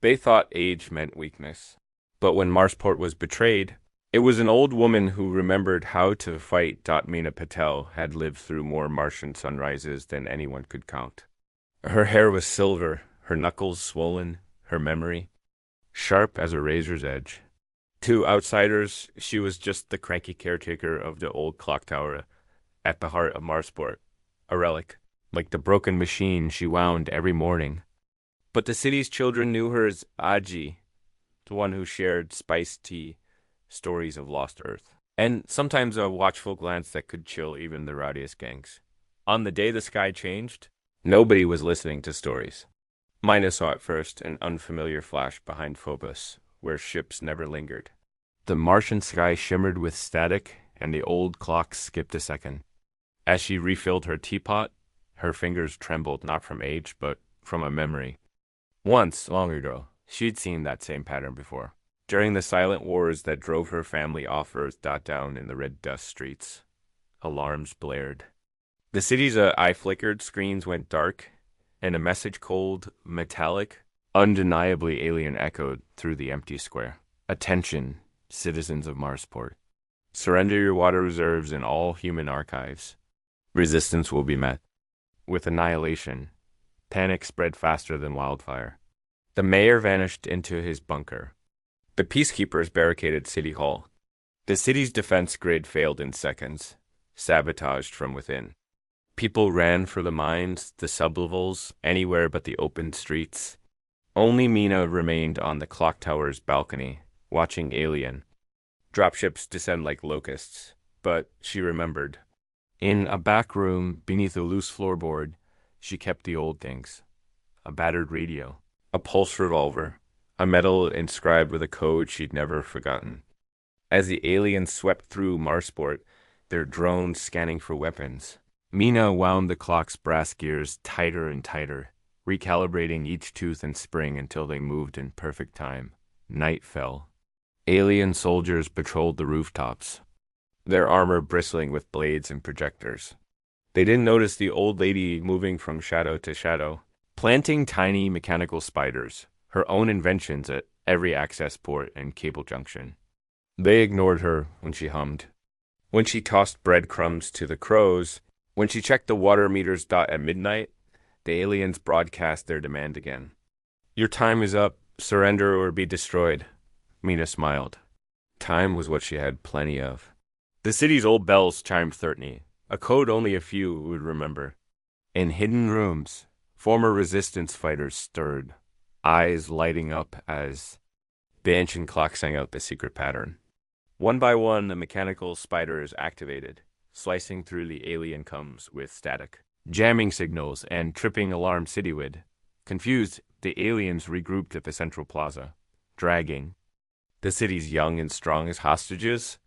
They thought age meant weakness. But when Marsport was betrayed, it was an old woman who remembered how to fight. Mina Patel had lived through more Martian sunrises than anyone could count. Her hair was silver, her knuckles swollen, her memory sharp as a razor's edge. To outsiders, she was just the cranky caretaker of the old clock tower at the heart of Marsport, a relic, like the broken machine she wound every morning. But the city's children knew her as Aji, the one who shared spiced tea, stories of lost Earth, and sometimes a watchful glance that could chill even the rowdiest gangs. On the day the sky changed, nobody was listening to stories. Mina saw at first an unfamiliar flash behind Phobos, where ships never lingered. The Martian sky shimmered with static, and the old clock skipped a second. As she refilled her teapot, her fingers trembled not from age, but from a memory. Once, long ago, she'd seen that same pattern before, during the silent wars that drove her family off Earth. Down in the red dust streets. Alarms blared. The city's eye flickered, screens went dark, and a message cold, metallic, undeniably alien echoed through the empty square. Attention, citizens of Marsport. Surrender your water reserves and all human archives. Resistance will be met with annihilation. Panic spread faster than wildfire. The mayor vanished into his bunker. The peacekeepers barricaded City Hall. The city's defense grid failed in seconds, sabotaged from within. People ran for the mines, the sublevels, anywhere but the open streets. Only Mina remained on the clock tower's balcony, watching alien dropships descend like locusts. But she remembered. In a back room beneath a loose floorboard, she kept the old things. A battered radio, a pulse revolver, a medal inscribed with a code she'd never forgotten. As the aliens swept through Marsport, their drones scanning for weapons, Mina wound the clock's brass gears tighter and tighter, recalibrating each tooth and spring until they moved in perfect time. Night fell. Alien soldiers patrolled the rooftops, their armor bristling with blades and projectors. They didn't notice the old lady moving from shadow to shadow, planting tiny mechanical spiders, her own inventions at every access port and cable junction. They ignored her when she hummed, when she tossed breadcrumbs to the crows, when she checked the water meter's dot at midnight. The aliens broadcast their demand again. Your time is up. Surrender or be destroyed. Mina smiled. Time was what she had plenty of. The city's old bells chimed 30, a code only a few would remember. In hidden rooms, former resistance fighters stirred, eyes lighting up as the ancient clock sang out the secret pattern. One by one, the mechanical spiders activated, slicing through the alien coms with static, jamming signals and tripping alarm citywide. Confused, the aliens regrouped at the central plaza, dragging the city's young and strong as hostages.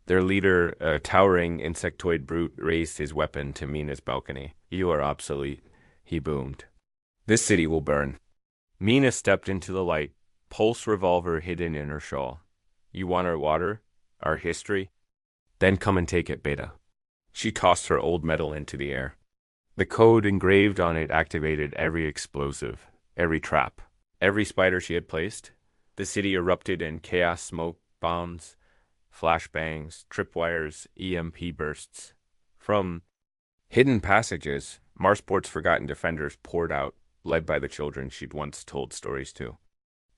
Their leader, a towering insectoid brute, raised his weapon to Mina's balcony. You are obsolete, he boomed. This city will burn. Mina stepped into the light, pulse revolver hidden in her shawl. You want our water? Our history? Then come and take it, Beta. She tossed her old medal into the air. The code engraved on it activated every explosive, every trap, every spider she had placed. The city erupted in chaos, smoke, bombs, flashbangs, tripwires, EMP bursts. From hidden passages, Marsport's forgotten defenders poured out, led by the children she'd once told stories to.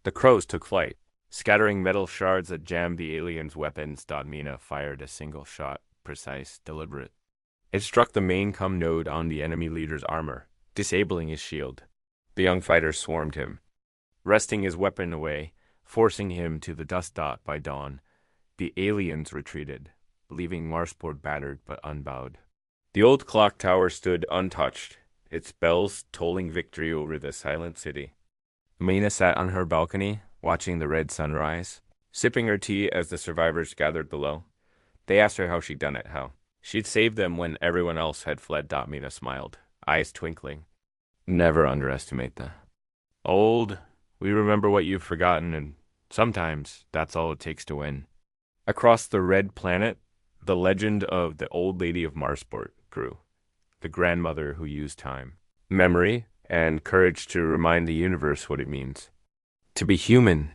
The crows took flight, scattering metal shards that jammed the aliens' weapons. Mina fired a single shot, precise, deliberate. It struck the main com node on the enemy leader's armor, disabling his shield. The young fighter swarmed him, wresting his weapon away, forcing him to the dust dot by dawn. The aliens retreated, leaving Marsport battered but unbowed. The old clock tower stood untouched, its bells tolling victory over the silent city. Mina sat on her balcony, watching the red sunrise, sipping her tea as the survivors gathered below. They asked her how she'd done it, how she'd saved them when everyone else had fled. Mina smiled, eyes twinkling. Never underestimate the old. We remember what you've forgotten, and sometimes that's all it takes to win. Across the red planet, the legend of the old lady of Marsport grew, the grandmother who used time, memory, and courage to remind the universe what it means To be human